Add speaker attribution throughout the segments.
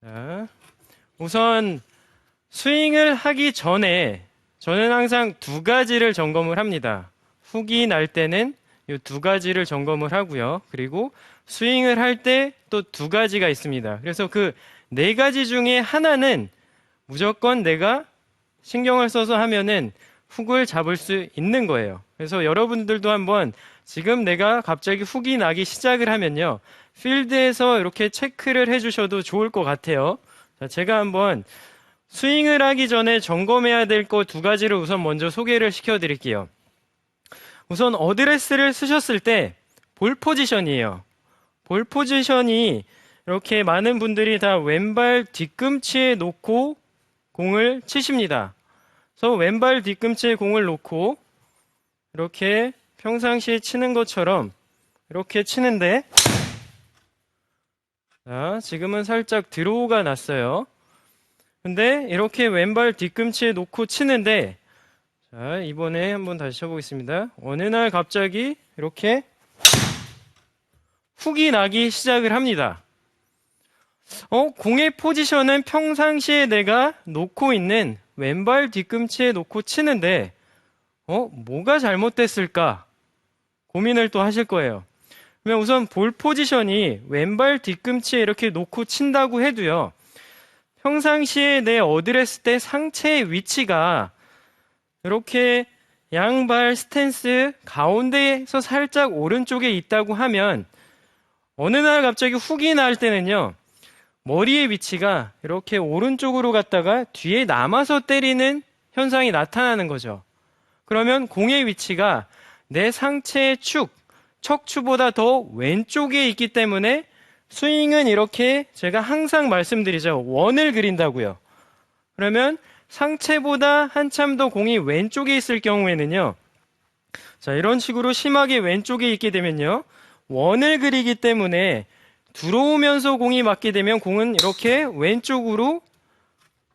Speaker 1: 자, 우선 스윙을 하기 전에 저는 항상 두 가지를 점검을 합니다. 훅이 날 때는 이 두 가지를 점검을 하고요. 그리고 스윙을 할 때 또 두 가지가 있습니다. 그래서 그 네 가지 중에 하나는 무조건 내가 신경을 써서 하면은 훅을 잡을 수 있는 거예요. 그래서 여러분들도 한번 지금 내가 갑자기 훅이 나기 시작을 하면요, 필드에서 이렇게 체크를 해주셔도 좋을 것 같아요. 자, 제가 한번 스윙을 하기 전에 점검해야 될 거 두 가지를 우선 먼저 소개를 시켜드릴게요. 우선 어드레스를 쓰셨을 때 볼 포지션이에요. 볼 포지션이 이렇게 많은 분들이 다 왼발 뒤꿈치에 놓고 공을 치십니다. 그래서 왼발 뒤꿈치에 공을 놓고 이렇게 평상시에 치는 것처럼 이렇게 치는데, 자, 지금은 살짝 드로우가 났어요. 근데 이렇게 왼발 뒤꿈치에 놓고 치는데, 자, 이번에 한번 다시 쳐보겠습니다. 어느 날 갑자기 이렇게 훅이 나기 시작을 합니다. 공의 포지션은 평상시에 내가 놓고 있는 왼발 뒤꿈치에 놓고 치는데, 뭐가 잘못됐을까? 고민을 또 하실 거예요. 그러면 우선 볼 포지션이 왼발 뒤꿈치에 이렇게 놓고 친다고 해도요, 평상시에 내 어드레스 때 상체의 위치가 이렇게 양발 스탠스 가운데에서 살짝 오른쪽에 있다고 하면, 어느 날 갑자기 훅이 날 때는요, 머리의 위치가 이렇게 오른쪽으로 갔다가 뒤에 남아서 때리는 현상이 나타나는 거죠. 그러면 공의 위치가 내 상체의 척추보다 더 왼쪽에 있기 때문에 스윙은 이렇게 제가 항상 말씀드리죠. 원을 그린다고요. 그러면 상체보다 한참 더 공이 왼쪽에 있을 경우에는요, 자, 이런 식으로 심하게 왼쪽에 있게 되면요, 원을 그리기 때문에 들어오면서 공이 맞게 되면 공은 이렇게 왼쪽으로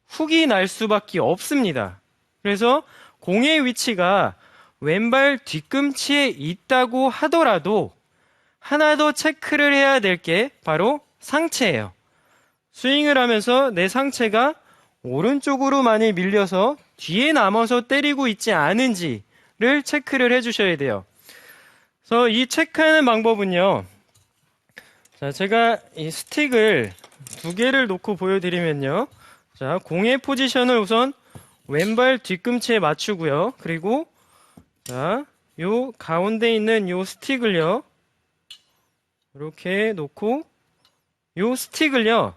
Speaker 1: 훅이 날 수밖에 없습니다. 그래서 공의 위치가 왼발 뒤꿈치에 있다고 하더라도 하나 더 체크를 해야 될 게 바로 상체예요. 스윙을 하면서 내 상체가 오른쪽으로 많이 밀려서 뒤에 남아서 때리고 있지 않은지를 체크를 해주셔야 돼요. 그래서 이 체크하는 방법은요, 자, 제가 이 스틱을 두 개를 놓고 보여드리면요, 자, 공의 포지션을 우선 왼발 뒤꿈치에 맞추고요. 그리고 자, 요 가운데 있는 요 스틱을요, 이렇게 놓고 요 스틱을요,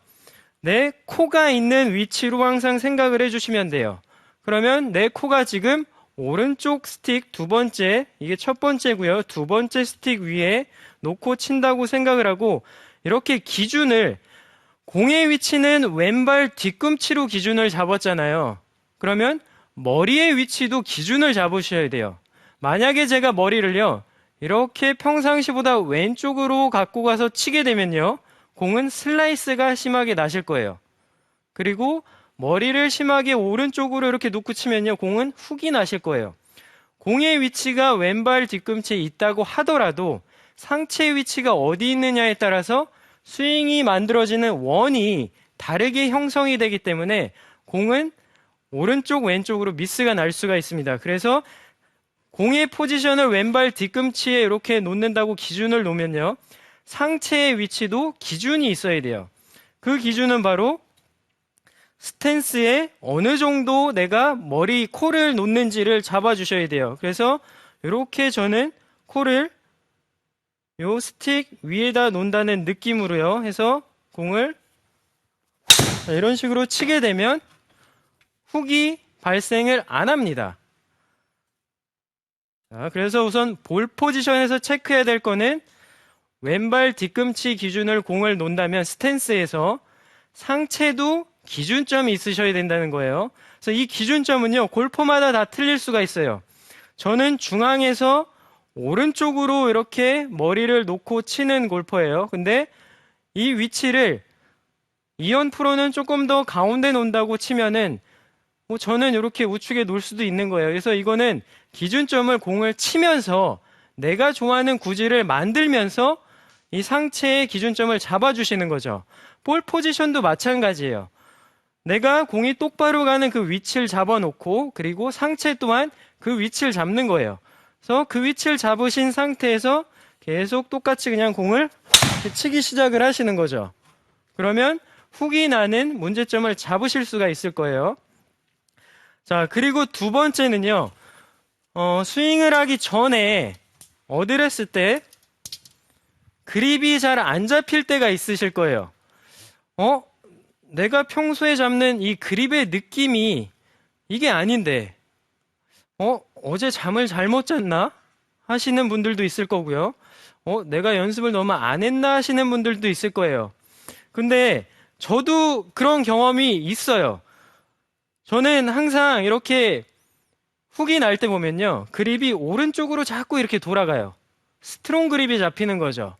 Speaker 1: 내 코가 있는 위치로 항상 생각을 해주시면 돼요. 그러면 내 코가 지금 오른쪽 스틱 두 번째, 이게 첫 번째고요, 두 번째 스틱 위에 놓고 친다고 생각을 하고, 이렇게 기준을, 공의 위치는 왼발 뒤꿈치로 기준을 잡았잖아요. 그러면 머리의 위치도 기준을 잡으셔야 돼요. 만약에 제가 머리를요, 이렇게 평상시보다 왼쪽으로 갖고 가서 치게 되면요, 공은 슬라이스가 심하게 나실 거예요. 그리고 머리를 심하게 오른쪽으로 이렇게 놓고 치면요, 공은 훅이 나실 거예요. 공의 위치가 왼발 뒤꿈치에 있다고 하더라도 상체의 위치가 어디 있느냐에 따라서 스윙이 만들어지는 원이 다르게 형성이 되기 때문에 공은 오른쪽 왼쪽으로 미스가 날 수가 있습니다. 그래서 공의 포지션을 왼발 뒤꿈치에 이렇게 놓는다고 기준을 놓으면요, 상체의 위치도 기준이 있어야 돼요. 그 기준은 바로 스탠스에 어느 정도 내가 코를 놓는지를 잡아주셔야 돼요. 그래서 이렇게 저는 코를 요 스틱 위에다 놓는다는 느낌으로요 해서 공을 이런 식으로 치게 되면 훅이 발생을 안 합니다. 자, 그래서 우선 볼 포지션에서 체크해야 될 거는 왼발 뒤꿈치 기준을 공을 놓는다면 스탠스에서 상체도 기준점이 있으셔야 된다는 거예요. 그래서 이 기준점은요, 골퍼마다 다 틀릴 수가 있어요. 저는 중앙에서 오른쪽으로 이렇게 머리를 놓고 치는 골퍼예요. 근데 이 위치를 이현 프로는 조금 더 가운데 놓는다고 치면은 저는 이렇게 우측에 놓을 수도 있는 거예요. 그래서 이거는 기준점을 공을 치면서 내가 좋아하는 구질을 만들면서 이 상체의 기준점을 잡아주시는 거죠. 볼 포지션도 마찬가지예요. 내가 공이 똑바로 가는 그 위치를 잡아놓고 그리고 상체 또한 그 위치를 잡는 거예요. 그래서 그 위치를 잡으신 상태에서 계속 똑같이 그냥 공을 치기 시작을 하시는 거죠. 그러면 훅이 나는 문제점을 잡으실 수가 있을 거예요. 자, 그리고 두 번째는요. 스윙을 하기 전에 어드레스 때 그립이 잘 안 잡힐 때가 있으실 거예요. 내가 평소에 잡는 이 그립의 느낌이 이게 아닌데, 어제 잠을 잘못 잤나? 하시는 분들도 있을 거고요. 내가 연습을 너무 안 했나? 하시는 분들도 있을 거예요. 근데 저도 그런 경험이 있어요. 저는 항상 이렇게 훅이 날 때 보면요. 그립이 오른쪽으로 자꾸 이렇게 돌아가요. 스트롱 그립이 잡히는 거죠.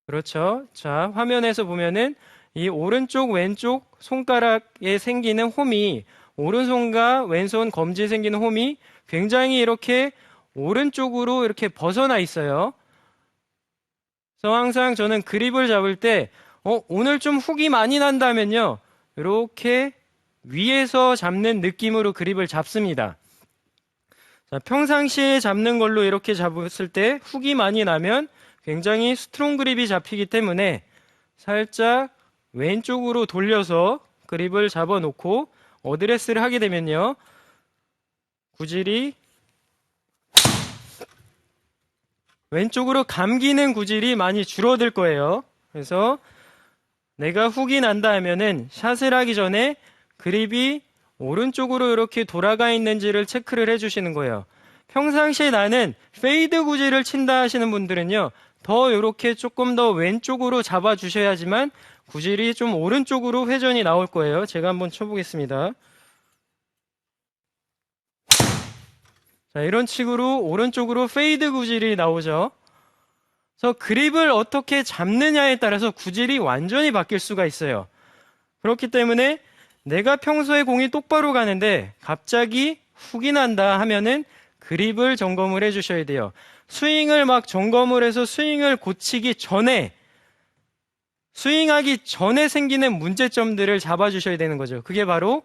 Speaker 1: 그렇죠. 자, 화면에서 보면은 이 오른쪽, 왼쪽 손가락에 생기는 홈이 오른손과 왼손 검지에 생기는 홈이 굉장히 이렇게 오른쪽으로 이렇게 벗어나 있어요. 그래서 항상 저는 그립을 잡을 때 오늘 좀 훅이 많이 난다면요. 이렇게 위에서 잡는 느낌으로 그립을 잡습니다. 자, 평상시에 잡는 걸로 이렇게 잡았을 때 훅이 많이 나면 굉장히 스트롱 그립이 잡히기 때문에 살짝 왼쪽으로 돌려서 그립을 잡아놓고 어드레스를 하게 되면요. 구질이 왼쪽으로 감기는 구질이 많이 줄어들 거예요. 그래서 내가 훅이 난다 하면은 샷을 하기 전에 그립이 오른쪽으로 이렇게 돌아가 있는지를 체크를 해주시는 거예요. 평상시에 나는 페이드 구질을 친다 하시는 분들은요. 더 이렇게 조금 더 왼쪽으로 잡아주셔야지만 구질이 좀 오른쪽으로 회전이 나올 거예요. 제가 한번 쳐보겠습니다. 자, 이런 식으로 오른쪽으로 페이드 구질이 나오죠. 그래서 그립을 어떻게 잡느냐에 따라서 구질이 완전히 바뀔 수가 있어요. 그렇기 때문에 내가 평소에 공이 똑바로 가는데 갑자기 훅이 난다 하면은 그립을 점검을 해주셔야 돼요. 스윙을 막 점검을 해서 스윙을 고치기 전에 스윙하기 전에 생기는 문제점들을 잡아주셔야 되는 거죠. 그게 바로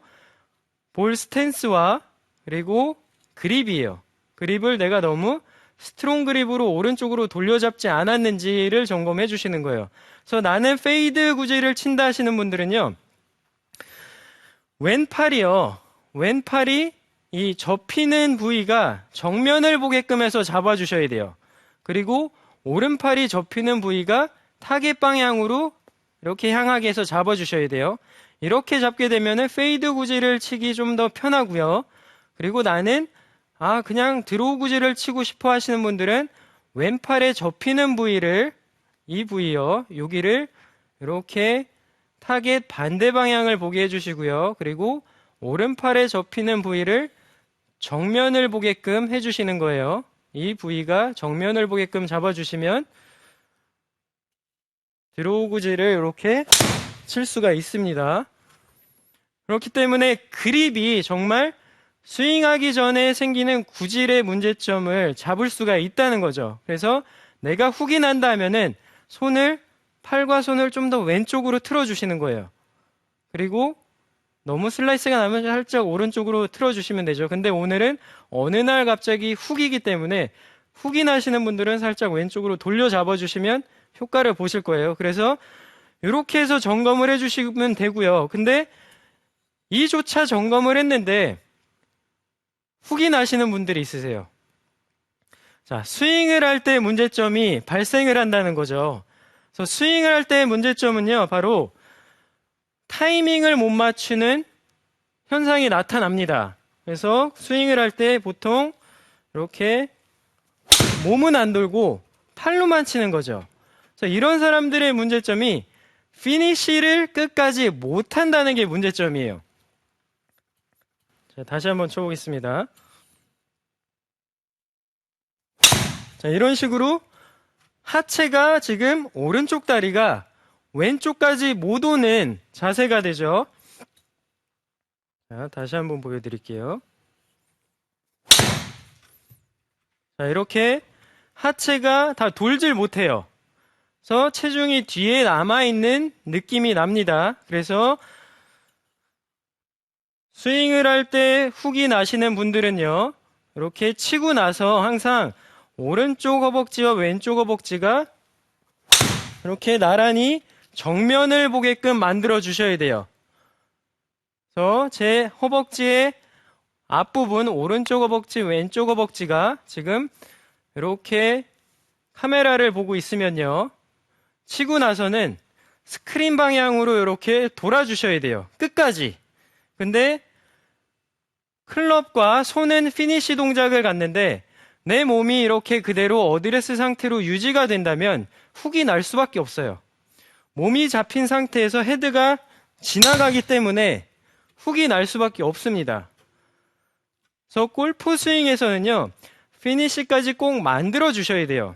Speaker 1: 볼 스탠스와 그리고 그립이에요. 그립을 내가 너무 스트롱 그립으로 오른쪽으로 돌려잡지 않았는지를 점검해 주시는 거예요. 그래서 나는 페이드 구질을 친다 하시는 분들은요. 왼팔이 이 접히는 부위가 정면을 보게끔 해서 잡아주셔야 돼요. 그리고 오른팔이 접히는 부위가 타겟 방향으로 이렇게 향하게 해서 잡아주셔야 돼요. 이렇게 잡게 되면은 페이드 구질을 치기 좀 더 편하고요. 그리고 나는 그냥 드로우 구질을 치고 싶어 하시는 분들은 왼팔에 접히는 부위를 이 부위요. 여기를 이렇게 타겟 반대 방향을 보게 해주시고요. 그리고 오른팔에 접히는 부위를 정면을 보게끔 해주시는 거예요. 이 부위가 정면을 보게끔 잡아주시면 드로우 구질을 이렇게 칠 수가 있습니다. 그렇기 때문에 그립이 정말 스윙하기 전에 생기는 구질의 문제점을 잡을 수가 있다는 거죠. 그래서 내가 훅이 난다 하면은 팔과 손을 좀 더 왼쪽으로 틀어주시는 거예요. 그리고 너무 슬라이스가 나면 살짝 오른쪽으로 틀어주시면 되죠. 근데 오늘은 어느 날 갑자기 훅이기 때문에 훅이 나시는 분들은 살짝 왼쪽으로 돌려 잡아주시면 효과를 보실 거예요. 그래서 이렇게 해서 점검을 해주시면 되고요. 근데 이조차 점검을 했는데 훅이 나시는 분들이 있으세요. 자, 스윙을 할 때 문제점이 발생을 한다는 거죠. 그래서 스윙을 할 때 문제점은요, 바로 타이밍을 못 맞추는 현상이 나타납니다. 그래서 스윙을 할 때 보통 이렇게 몸은 안 돌고 팔로만 치는 거죠. 그래서 이런 사람들의 문제점이 피니쉬를 끝까지 못 한다는 게 문제점이에요. 자, 다시 한번 쳐보겠습니다. 자, 이런 식으로 하체가 지금 오른쪽 다리가 왼쪽까지 못 오는 자세가 되죠. 자, 다시 한번 보여드릴게요. 자, 이렇게 하체가 다 돌질 못해요. 그래서 체중이 뒤에 남아있는 느낌이 납니다. 그래서 스윙을 할 때 훅이 나시는 분들은요, 이렇게 치고 나서 항상 오른쪽 허벅지와 왼쪽 허벅지가 이렇게 나란히 정면을 보게끔 만들어 주셔야 돼요. 그래서 제 허벅지의 앞부분, 오른쪽 허벅지, 왼쪽 허벅지가 지금 이렇게 카메라를 보고 있으면요, 치고 나서는 스크린 방향으로 이렇게 돌아주셔야 돼요. 끝까지. 근데 클럽과 손은 피니시 동작을 갖는데 내 몸이 이렇게 그대로 어드레스 상태로 유지가 된다면 훅이 날 수밖에 없어요. 몸이 잡힌 상태에서 헤드가 지나가기 때문에 훅이 날 수밖에 없습니다. 그래서 골프 스윙에서는요, 피니시까지 꼭 만들어 주셔야 돼요.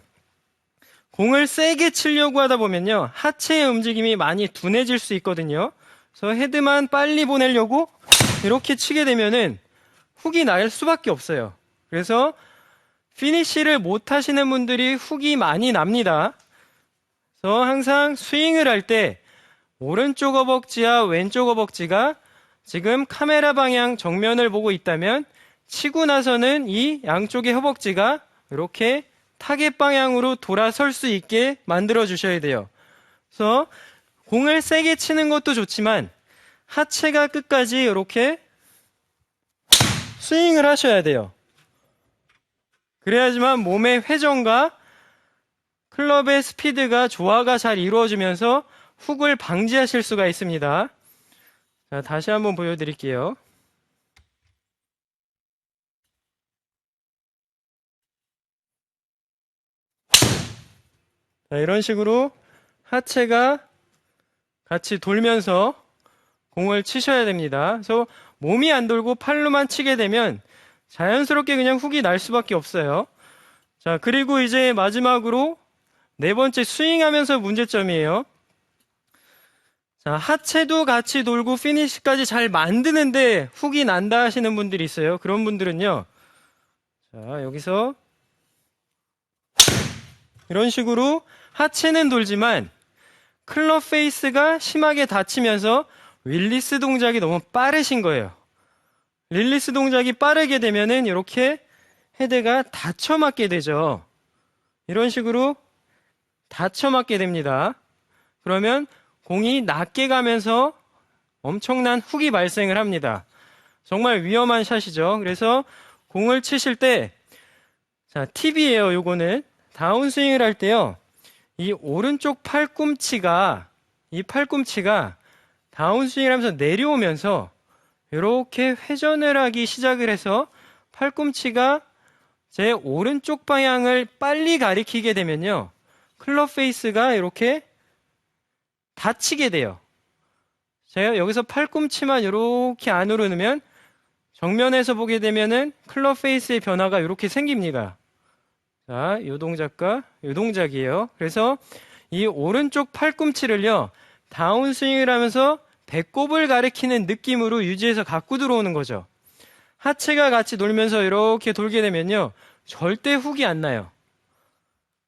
Speaker 1: 공을 세게 치려고 하다 보면요, 하체의 움직임이 많이 둔해질 수 있거든요. 그래서 헤드만 빨리 보내려고 이렇게 치게 되면은 훅이 날 수밖에 없어요. 그래서 피니시를 못 하시는 분들이 훅이 많이 납니다. 그래서 항상 스윙을 할 때 오른쪽 허벅지와 왼쪽 허벅지가 지금 카메라 방향 정면을 보고 있다면 치고 나서는 이 양쪽의 허벅지가 이렇게 타겟 방향으로 돌아설 수 있게 만들어 주셔야 돼요. 그래서 공을 세게 치는 것도 좋지만 하체가 끝까지 이렇게 스윙을 하셔야 돼요. 그래야지만 몸의 회전과 클럽의 스피드가 조화가 잘 이루어지면서 훅을 방지하실 수가 있습니다. 자, 다시 한번 보여드릴게요. 자, 이런 식으로 하체가 같이 돌면서 공을 치셔야 됩니다. 그래서 몸이 안 돌고 팔로만 치게 되면 자연스럽게 그냥 훅이 날 수밖에 없어요. 자, 그리고 이제 마지막으로 네 번째 스윙하면서 문제점이에요. 자, 하체도 같이 돌고 피니시까지 잘 만드는데 훅이 난다 하시는 분들이 있어요. 그런 분들은요, 자, 여기서 이런 식으로 하체는 돌지만 클럽 페이스가 심하게 다치면서 릴리스 동작이 너무 빠르신 거예요. 릴리스 동작이 빠르게 되면은 이렇게 헤드가 닫혀 맞게 되죠. 이런 식으로 닫혀 맞게 됩니다. 그러면 공이 낮게 가면서 엄청난 훅이 발생을 합니다. 정말 위험한 샷이죠. 그래서 공을 치실 때, 자, 팁이에요. 요거는 다운스윙을 할 때요, 이 오른쪽 이 팔꿈치가 다운스윙을 하면서 내려오면서 이렇게 회전을 하기 시작을 해서 팔꿈치가 제 오른쪽 방향을 빨리 가리키게 되면요, 클럽 페이스가 이렇게 닫히게 돼요. 제가 여기서 팔꿈치만 이렇게 안으로 넣으면 정면에서 보게 되면은 클럽 페이스의 변화가 이렇게 생깁니다. 자, 이 동작과 이 동작이에요. 그래서 이 오른쪽 팔꿈치를요, 다운스윙을 하면서 배꼽을 가리키는 느낌으로 유지해서 갖고 들어오는 거죠. 하체가 같이 돌면서 이렇게 돌게 되면요, 절대 훅이 안 나요.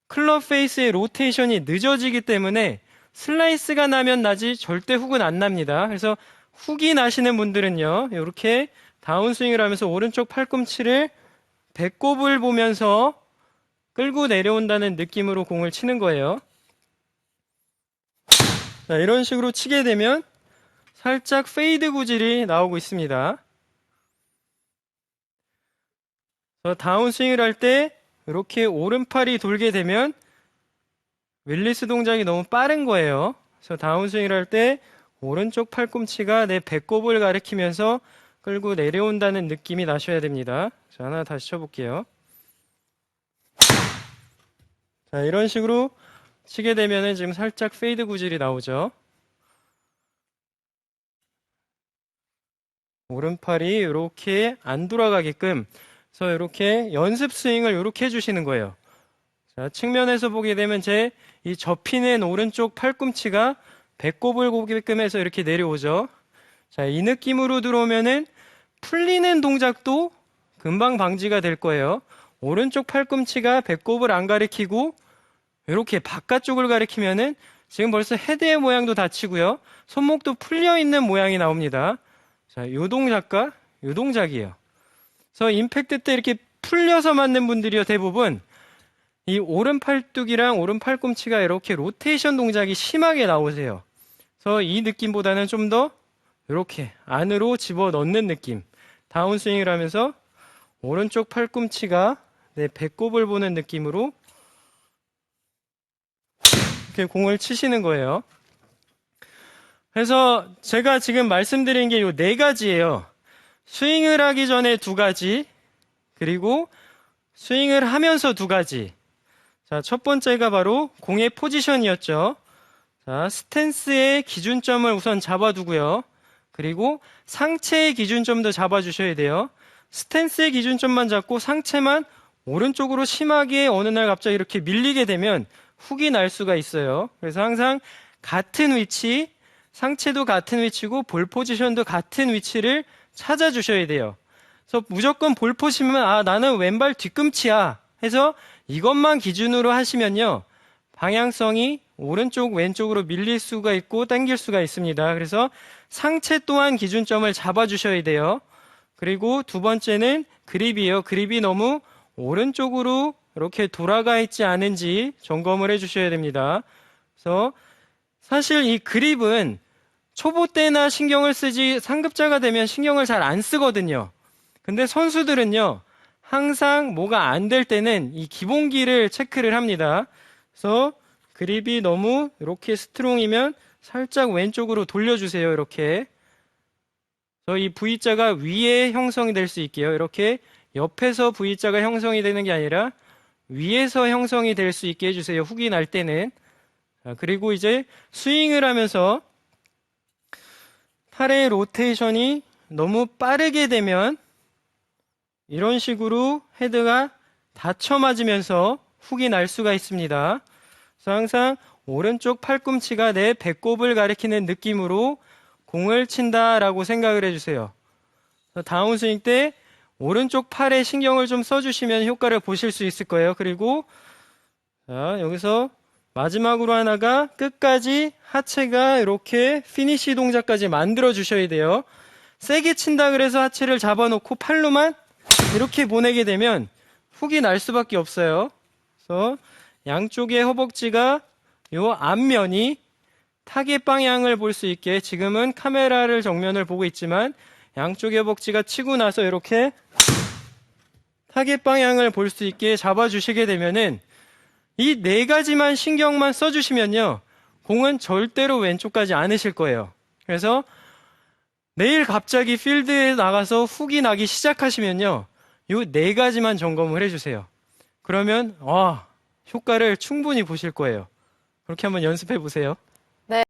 Speaker 1: 클럽 페이스의 로테이션이 늦어지기 때문에 슬라이스가 나면 나지 절대 훅은 안 납니다. 그래서 훅이 나시는 분들은요, 이렇게 다운스윙을 하면서 오른쪽 팔꿈치를 배꼽을 보면서 끌고 내려온다는 느낌으로 공을 치는 거예요. 자, 이런 식으로 치게 되면 살짝 페이드 구질이 나오고 있습니다. 다운스윙을 할 때 이렇게 오른팔이 돌게 되면 윌리스 동작이 너무 빠른 거예요. 그래서 다운스윙을 할 때 오른쪽 팔꿈치가 내 배꼽을 가리키면서 끌고 내려온다는 느낌이 나셔야 됩니다. 자, 하나 다시 쳐볼게요. 자, 이런 식으로 치게 되면은 지금 살짝 페이드 구질이 나오죠. 오른팔이 이렇게 안 돌아가게끔, 그래서 이렇게 연습 스윙을 이렇게 해주시는 거예요. 자, 측면에서 보게 되면 제 이 접히는 오른쪽 팔꿈치가 배꼽을 보게끔 해서 이렇게 내려오죠. 자, 이 느낌으로 들어오면은 풀리는 동작도 금방 방지가 될 거예요. 오른쪽 팔꿈치가 배꼽을 안 가리키고 이렇게 바깥쪽을 가리키면은 지금 벌써 헤드의 모양도 닫히고요. 손목도 풀려 있는 모양이 나옵니다. 자, 요 동작과 요 동작이에요. 그래서 임팩트 때 이렇게 풀려서 맞는 분들이요, 대부분 이 오른 팔뚝이랑 오른 팔꿈치가 이렇게 로테이션 동작이 심하게 나오세요. 그래서 이 느낌보다는 좀 더 이렇게 안으로 집어 넣는 느낌. 다운스윙을 하면서 오른쪽 팔꿈치가 내 배꼽을 보는 느낌으로 이렇게 공을 치시는 거예요. 그래서 제가 지금 말씀드린 게 요 네 가지예요. 스윙을 하기 전에 두 가지, 그리고 스윙을 하면서 두 가지. 자, 첫 번째가 바로 공의 포지션이었죠. 자, 스탠스의 기준점을 우선 잡아두고요. 그리고 상체의 기준점도 잡아주셔야 돼요. 스탠스의 기준점만 잡고 상체만 오른쪽으로 심하게 어느 날 갑자기 이렇게 밀리게 되면 훅이 날 수가 있어요. 그래서 항상 같은 위치, 상체도 같은 위치고 볼 포지션도 같은 위치를 찾아주셔야 돼요. 그래서 무조건 볼 포지션은 아, 나는 왼발 뒤꿈치야 해서 이것만 기준으로 하시면요, 방향성이 오른쪽 왼쪽으로 밀릴 수가 있고 당길 수가 있습니다. 그래서 상체 또한 기준점을 잡아주셔야 돼요. 그리고 두 번째는 그립이에요. 그립이 너무 오른쪽으로 이렇게 돌아가 있지 않은지 점검을 해주셔야 됩니다. 그래서 사실 이 그립은 초보 때나 신경을 쓰지 상급자가 되면 신경을 잘 안 쓰거든요. 근데 선수들은요, 항상 뭐가 안 될 때는 이 기본기를 체크를 합니다. 그래서 그립이 너무 이렇게 스트롱이면 살짝 왼쪽으로 돌려주세요. 이렇게. 그래서 이 V자가 위에 형성이 될 수 있게요. 이렇게 옆에서 V자가 형성이 되는 게 아니라 위에서 형성이 될 수 있게 해주세요. 훅이 날 때는. 자, 그리고 이제 스윙을 하면서 팔의 로테이션이 너무 빠르게 되면 이런 식으로 헤드가 닫혀 맞으면서 훅이 날 수가 있습니다. 그래서 항상 오른쪽 팔꿈치가 내 배꼽을 가리키는 느낌으로 공을 친다라고 생각을 해주세요. 다운스윙 때 오른쪽 팔에 신경을 좀 써주시면 효과를 보실 수 있을 거예요. 그리고 자, 여기서 마지막으로 하나가 끝까지 하체가 이렇게 피니시 동작까지 만들어 주셔야 돼요. 세게 친다 그래서 하체를 잡아놓고 팔로만 이렇게 보내게 되면 훅이 날 수밖에 없어요. 그래서 양쪽의 허벅지가 요 앞면이 타겟 방향을 볼 수 있게, 지금은 카메라를 정면을 보고 있지만 양쪽의 허벅지가 치고 나서 이렇게 타겟 방향을 볼 수 있게 잡아주시게 되면은 이 네 가지만 신경만 써주시면요, 공은 절대로 왼쪽 가지 않으실 거예요. 그래서 내일 갑자기 필드에 나가서 훅이 나기 시작하시면요, 요 네 가지만 점검을 해주세요. 그러면 효과를 충분히 보실 거예요. 그렇게 한번 연습해 보세요.